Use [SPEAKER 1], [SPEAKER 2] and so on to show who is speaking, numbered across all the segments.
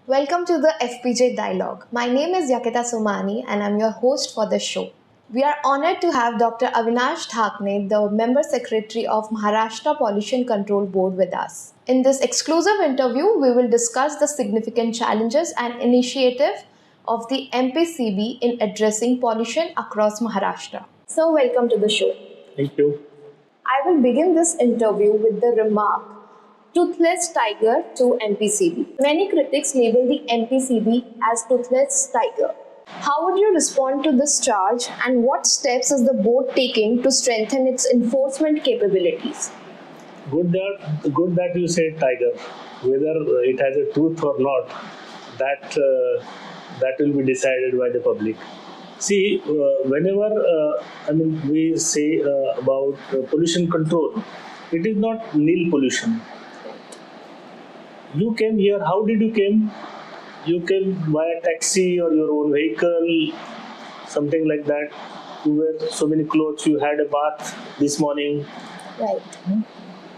[SPEAKER 1] Welcome to the FPJ Dialogue. My name is Yakita Somani and I'm your host for the show. We are honored to have Dr. Avinash Dhakne, the Member Secretary of Maharashtra Pollution Control Board with us. In this exclusive interview, we will discuss the significant challenges and initiative of the MPCB in addressing pollution across Maharashtra. So, welcome to the show.
[SPEAKER 2] Thank you.
[SPEAKER 1] I will begin this interview with the remark Toothless Tiger to MPCB. Many critics label the MPCB as Toothless Tiger. How would you respond to this charge and what steps is the board taking to strengthen its enforcement capabilities?
[SPEAKER 2] Good that you said tiger. Whether it has a tooth or not, that will be decided by the public. See, whenever we say about pollution control, it is not nil pollution. You came here. How did you came? You came via taxi or your own vehicle, something like that. You wear so many clothes. You had a bath this morning.
[SPEAKER 1] Right.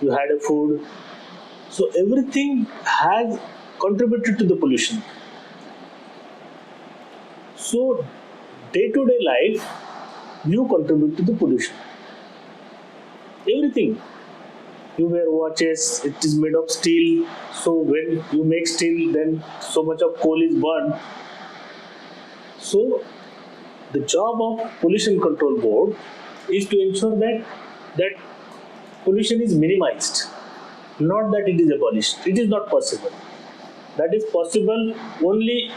[SPEAKER 2] You had a food. So everything has contributed to the pollution. So day-to-day life, you contribute to the pollution. Everything. You wear watches, it is made of steel. So when you make steel, then so much of coal is burned. So the job of Pollution Control Board is to ensure that pollution is minimized, not that it is abolished. It is not possible. That is possible only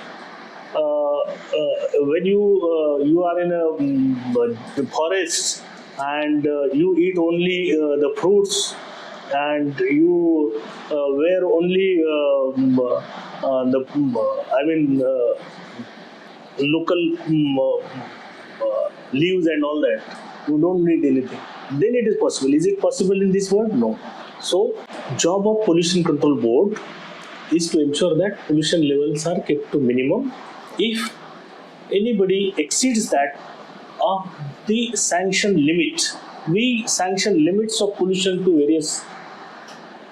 [SPEAKER 2] when you are in a forest and you eat only the fruits and you wear only the local leaves and all that. You don't need anything. Then it is possible. Is it possible in this world? No. So, job of Pollution Control Board is to ensure that pollution levels are kept to minimum. If anybody exceeds that of the sanction limit, we sanction limits of pollution to various,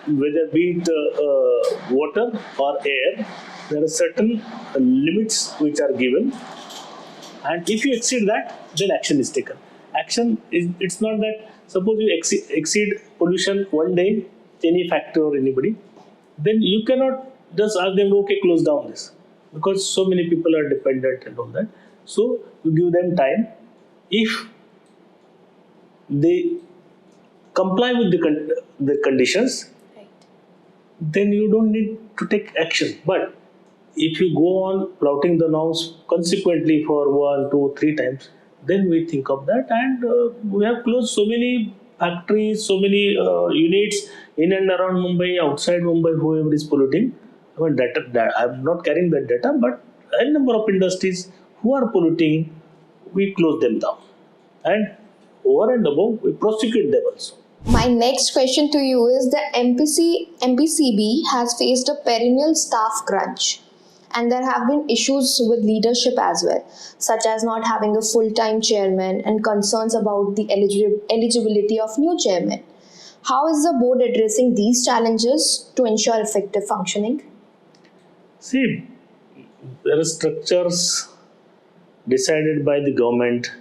[SPEAKER 2] whether be it water or air. There are certain limits which are given, and if you exceed that, then action is taken. Action is, it's not that suppose you exceed pollution one day, any factor or anybody, then you cannot just ask them, okay, close down this, because so many people are dependent and all that. So you give them time. If they comply with the conditions,
[SPEAKER 1] Right.
[SPEAKER 2] then you don't need to take action. But if you go on flouting the norms consequently for 1, 2, 3 times, then we think of that, and we have closed so many factories, so many units in and around Mumbai, outside Mumbai, whoever is polluting. I mean, I'm not carrying that data, but a number of industries who are polluting, we close them down. And over and above, we prosecute them also.
[SPEAKER 1] My next question to you is the MPCB has faced a perennial staff crunch and there have been issues with leadership as well, such as not having a full-time chairman and concerns about the eligibility of new chairman. How is the board addressing these challenges to ensure effective functioning?
[SPEAKER 2] See, there are structures decided by the government.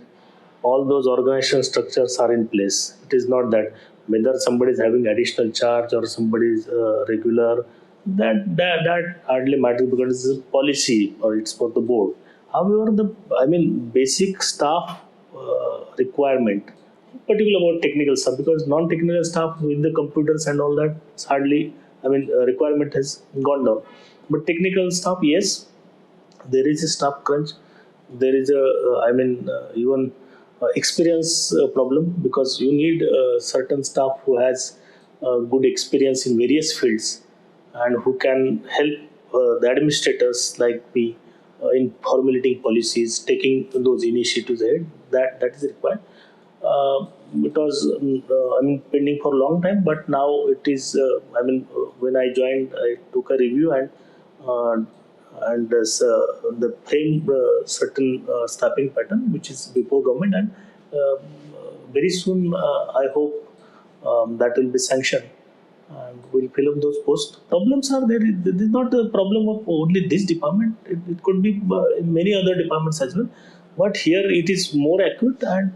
[SPEAKER 2] All those organizational structures are in place. It is not that whether somebody is having additional charge or somebody is regular, that hardly matters because it's a policy or it's for the board. However, basic staff requirement, particularly about technical staff, because non-technical staff with the computers and all that, it's hardly, requirement has gone down. But technical staff, yes, there is a staff crunch. There is even experience problem, because you need certain staff who has good experience in various fields and who can help the administrators like me in formulating policies, taking those initiatives ahead. That is required. It was pending for a long time, but now it is. When I joined, I took a review and the frame certain staffing pattern which is before government, and very soon I hope that will be sanctioned. and we'll fill up those posts. Problems are there. This is not a problem of only this department. It could be in many other departments as well. But here it is more acute, and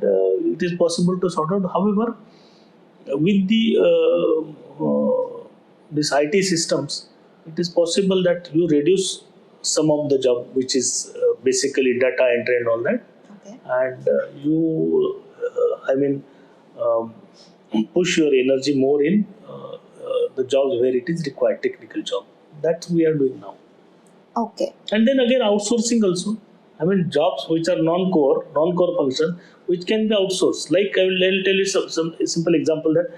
[SPEAKER 2] it is possible to sort out. However, with the this IT systems, it is possible that you reduce some of the job, which is basically data entry and all that,
[SPEAKER 1] Okay.
[SPEAKER 2] and um, push your energy more in the jobs where it is required, technical job. That we are doing now.
[SPEAKER 1] Okay.
[SPEAKER 2] And then again, outsourcing also. Jobs which are non-core function, which can be outsourced. Like I'll tell you some simple example that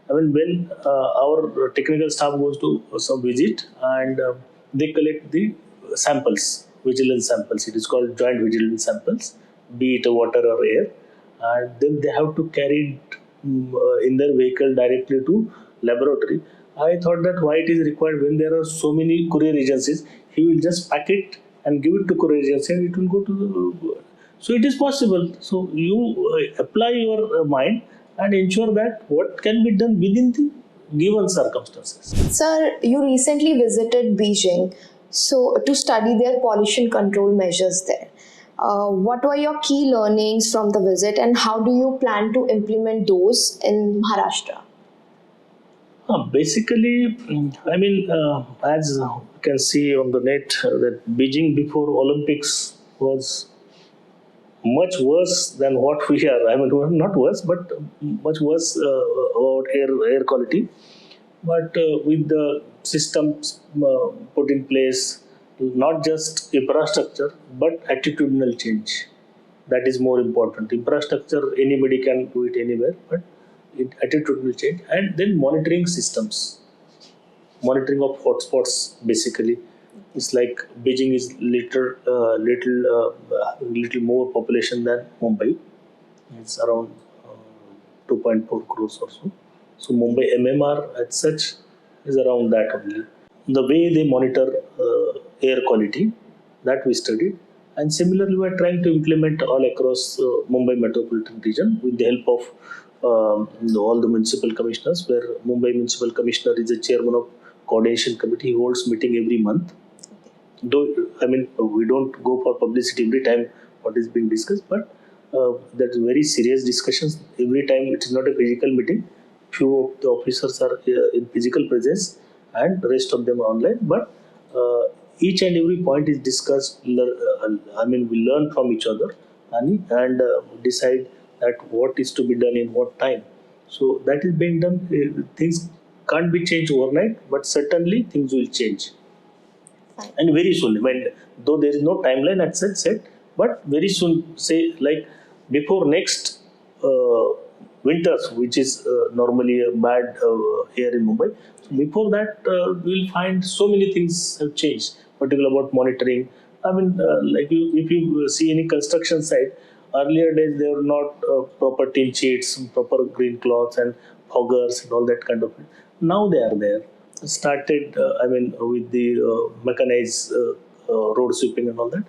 [SPEAKER 2] when our technical staff goes to some visit, and they collect the samples, vigilance samples. It is called joint vigilance samples, be it water or air, and then they have to carry it in their vehicle directly to laboratory. I thought that why it is required when there are so many courier agencies, he will just pack it and give it to courier agency and it will go to the. So it is possible. So you apply your mind and ensure that what can be done within the given circumstances.
[SPEAKER 1] Sir, you recently visited Beijing to study their pollution control measures there. What were your key learnings from the visit, and how do you plan to implement those in Maharashtra?
[SPEAKER 2] Basically, as you can see on the net, that Beijing before Olympics was much worse than what we are. Not worse, but much worse about air quality. But with the systems put in place, not just infrastructure, but attitudinal change. That is more important. Infrastructure, anybody can do it anywhere, but attitudinal change, and then monitoring systems, monitoring of hotspots. Basically, it's like Beijing is little more population than Mumbai. It's around 2.4 crores or so. So Mumbai MMR as such is around that only. The way they monitor air quality, that we studied, and similarly we are trying to implement all across Mumbai metropolitan region with the help of all the municipal commissioners, where Mumbai municipal commissioner is the chairman of coordination committee. He holds meeting every month. Though we don't go for publicity every time what is being discussed, but that's very serious discussions every time. It is not a physical meeting. Few of the officers are in physical presence, and the rest of them are online. But each and every point is discussed. We learn from each other, and decide that what is to be done in what time. So that is being done. Things can't be changed overnight, but certainly things will change.
[SPEAKER 1] Fine.
[SPEAKER 2] And very soon, though there is no timeline as such set, but very soon, say like before next winters, which is normally a bad here in Mumbai. So before that, we'll find so many things have changed, particularly about monitoring. If you see any construction site, earlier days there were not proper tin sheets, proper green cloths and foggers and all that kind of thing. Now they are there. Started, with the mechanized road sweeping and all that,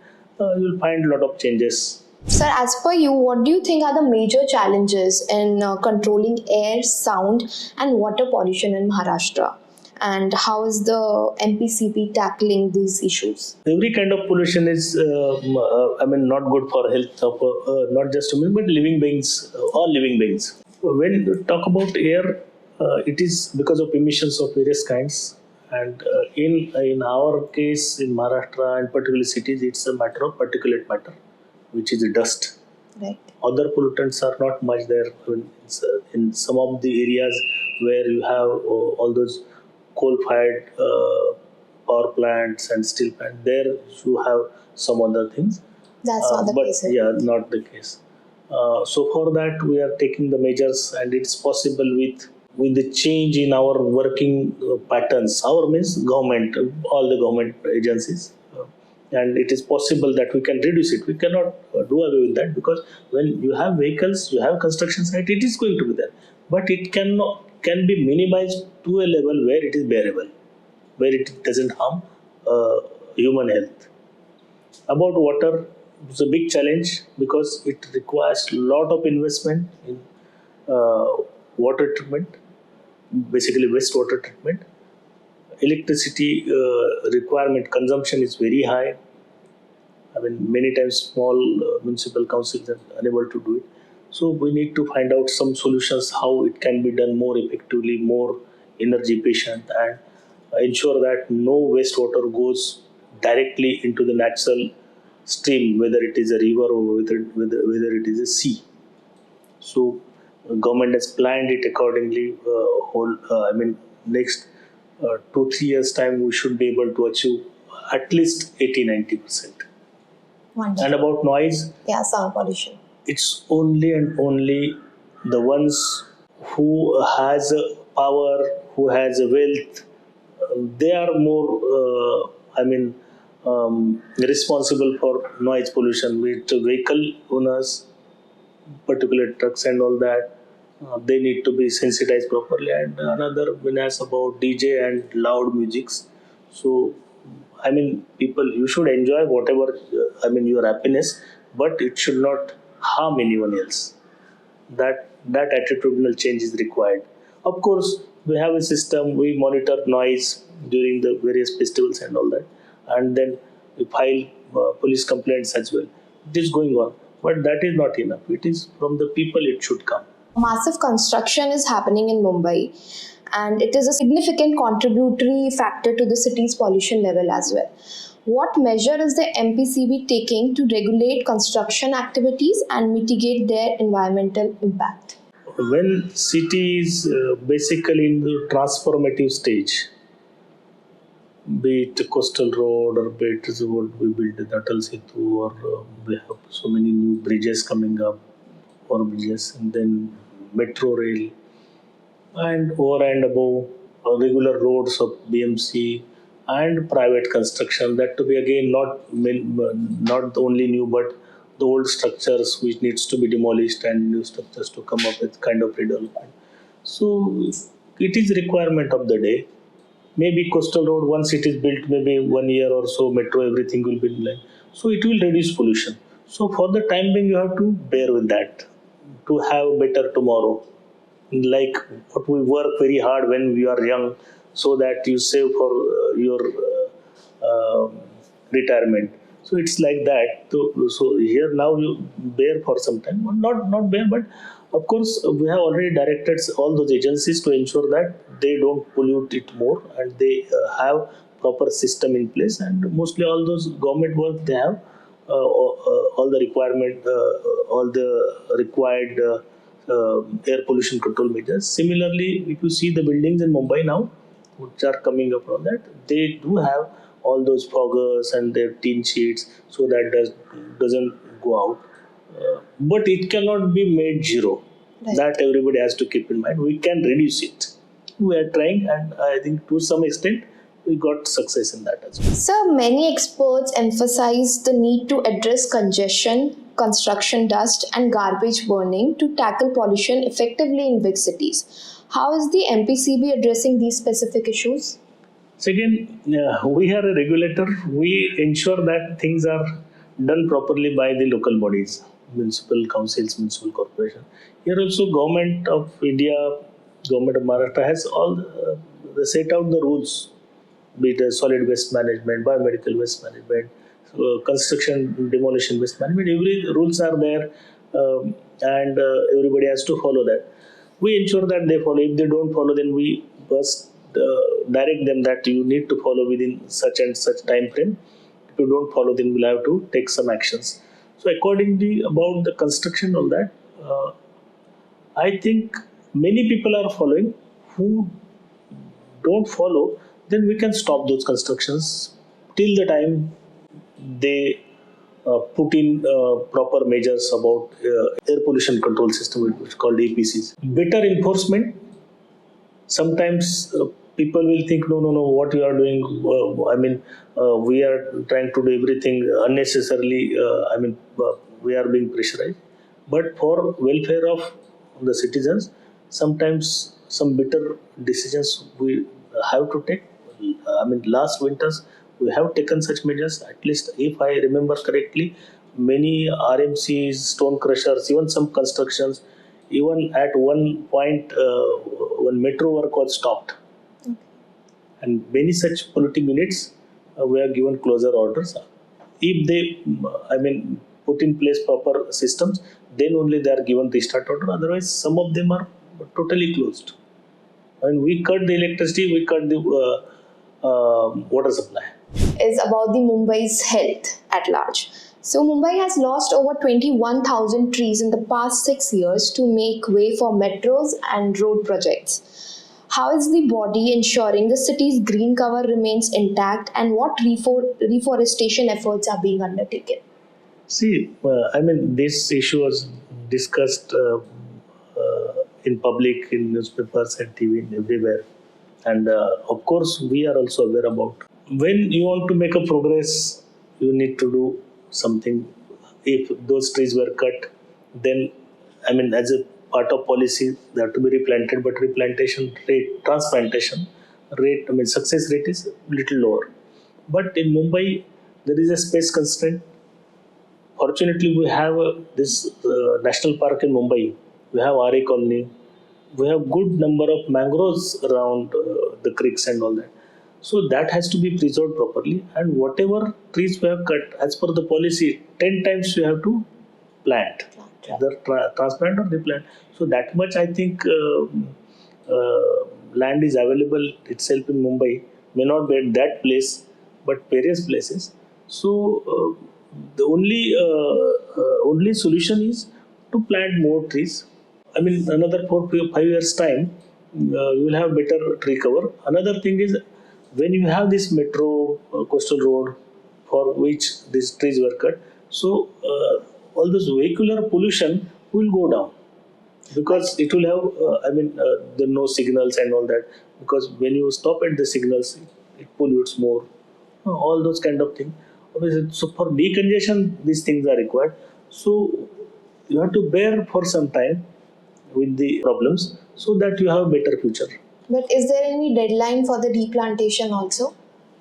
[SPEAKER 2] you'll find a lot of changes.
[SPEAKER 1] Sir, as per you, what do you think are the major challenges in controlling air, sound, and water pollution in Maharashtra? And how is the MPCB tackling these issues?
[SPEAKER 2] Every kind of pollution is, not good for health of not just human, but living beings, all living beings. When you talk about air, it is because of emissions of various kinds, and in our case in Maharashtra and particularly cities, it's a matter of particulate matter, which is dust.
[SPEAKER 1] Right.
[SPEAKER 2] Other pollutants are not much there. In some of the areas where you have all those coal-fired power plants and steel plants, there you have some other things.
[SPEAKER 1] That's not the case.
[SPEAKER 2] Yeah, not the case. So for that we are taking the measures, and it's possible with the change in our working patterns. Our means government, all the government agencies. And it is possible that we can reduce it. We cannot do away with that, because when you have vehicles, you have construction site, it is going to be there. But it can be minimized to a level where it is bearable, where it doesn't harm human health. About water, it's a big challenge because it requires a lot of investment in water treatment. basically wastewater treatment. Electricity requirement consumption is very high. I mean, many times small municipal councils are unable to do it. So we need to find out some solutions how it can be done more effectively, more energy efficient, and ensure that no wastewater goes directly into the natural stream, whether it is a river or whether it is a sea. So government has planned it accordingly. Next 2-3 years time, we should be able to achieve at least 80-90%.
[SPEAKER 1] Wonderful.
[SPEAKER 2] And about noise,
[SPEAKER 1] Yeah, sound pollution.
[SPEAKER 2] it's only and only the ones who has a power, who has a wealth, they are more, responsible for noise pollution. With vehicle owners, particular trucks and all that, they need to be sensitized properly. And another menace about DJ and loud musics. So, people, you should enjoy whatever, your happiness, but it should not harm anyone else. That attitudinal change is required. Of course, we have a system. We monitor noise during the various festivals and all that, and then we file police complaints as well. It is going on, but that is not enough. It is from the people it should come.
[SPEAKER 1] Massive construction is happening in Mumbai, and it is a significant contributory factor to the city's pollution level as well. What measure is the MPCB taking to regulate construction activities and mitigate their environmental impact?
[SPEAKER 2] When city is basically in the transformative stage, be it a coastal road or be it what we built the Atal Setu, or we have so many new bridges coming up, or bridges, and then metro rail, and over and above regular roads of BMC and private construction, that to be again not only new but the old structures which needs to be demolished and new structures to come up with kind of redevelopment. So it is requirement of the day. Maybe coastal road, once it is built, maybe 1 year or so, metro, everything will be in line. So it will reduce pollution. So for the time being, you have to bear with that to have a better tomorrow. Like what we work very hard when we are young, so that you save for your retirement. So it's like that. So here now you bear for some time, not bear, but of course we have already directed all those agencies to ensure that they don't pollute it more, and they have proper system in place. And mostly all those government work, they have all the required air pollution control measures. Similarly, if you see the buildings in Mumbai now, which are coming up from that, they do have all those foggers and their tin sheets, so that doesn't go out. But it cannot be made zero.
[SPEAKER 1] Right.
[SPEAKER 2] That everybody has to keep in mind. We can reduce it. We are trying, and I think to some extent we got success in that as well.
[SPEAKER 1] Sir, many experts emphasize the need to address congestion, construction dust, and garbage burning to tackle pollution effectively in big cities. How is the MPCB addressing these specific issues?
[SPEAKER 2] So again, we are a regulator. We ensure that things are done properly by the local bodies, municipal councils, municipal corporation. Here also, government of India, government of Maharashtra has all they set out the rules, be it solid waste management, biomedical waste management, construction demolition waste management. Every rules are there, and everybody has to follow that. We ensure that they follow. If they don't follow, then we first direct them that you need to follow within such and such time frame. If you don't follow, then we'll have to take some actions. So accordingly, about the construction, all that, I think many people are following. Who don't follow, then we can stop those constructions till the time they put in proper measures about air pollution control system, which is called APCs. Better enforcement. Sometimes people will think, no, what you are doing, we are trying to do everything unnecessarily, we are being pressurized. But for welfare of the citizens, sometimes some better decisions we have to take. Last winters, we have taken such measures. At least, if I remember correctly, many RMCs, stone crushers, even some constructions, Even at one point, one metro work was stopped. And many such polluting units were given closure orders. If they, put in place proper systems, then only they are given restart order. Otherwise, some of them are totally closed. And we cut the electricity, we cut the water supply.
[SPEAKER 1] Is about the Mumbai's health at large. So Mumbai has lost over 21,000 trees in the past 6 years to make way for metros and road projects. How is the body ensuring the city's green cover remains intact, and what reforestation efforts are being undertaken?
[SPEAKER 2] See, this issue was discussed in public, in newspapers and TV, and everywhere. And of course, we are also aware about. When you want to make a progress, you need to do something. If those trees were cut, then, as a part of policy, they have to be replanted, but replantation rate, transplantation rate, success rate is little lower. But in Mumbai, there is a space constraint. Fortunately, we have this national park in Mumbai. We have RA colony. We have good number of mangroves around the creeks and all that. So that has to be preserved properly. And whatever trees we have cut, as per the policy, 10 times we have to plant. Either transplant or replant. So that much, I think, land is available itself in Mumbai. May not be at that place, but various places. So the only solution is to plant more trees. Another 4-5 years time, you will have better tree cover. Another thing is, when you have this metro coastal road for which these trees were cut, so all this vehicular pollution will go down, because it will have the no signals and all that, because when you stop at the signals, it pollutes more, all those kind of things. So for decongestion, these things are required. So you have to bear for some time with the problems, so that you have a better future.
[SPEAKER 1] But is there any deadline for the replantation also?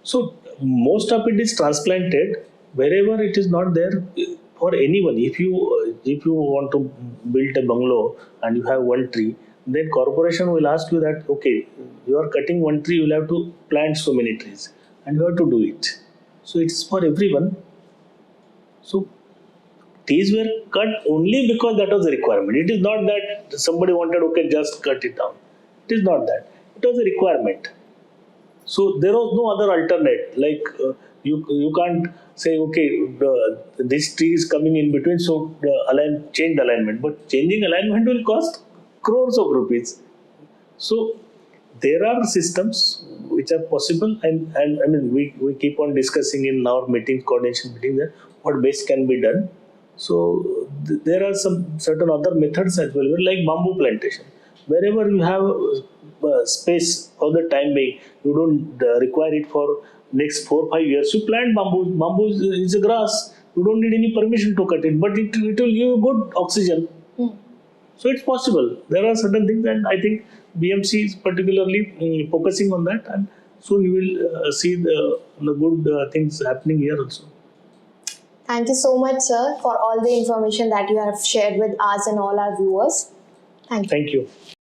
[SPEAKER 2] So most of it is transplanted. Wherever it is not there, for anyone, if you want to build a bungalow and you have one tree, then corporation will ask you that, okay, you are cutting one tree, you will have to plant so many trees, and you have to do it. So it's for everyone. So trees were cut only because that was a requirement. It is not that somebody wanted, okay, just cut it down. It is not that. It was a requirement. So there was no other alternate. Like you can't say, okay, this tree is coming in between, so change the alignment. But changing alignment will cost crores of rupees. So there are systems which are possible, and we keep on discussing in our meetings, coordination meetings, that what best can be done. So there are some certain other methods as well, like bamboo plantation. Wherever you have space for the time being, you don't require it for next 4-5 years. You plant bamboo. Bamboo is a grass. You don't need any permission to cut it, but it will give you good oxygen. So it's possible. There are certain things, and I think BMC is particularly focusing on that, and soon you will see the good things happening here also.
[SPEAKER 1] Thank you so much, sir, for all the information that you have shared with us and all our viewers. Thank you.
[SPEAKER 2] Thank you.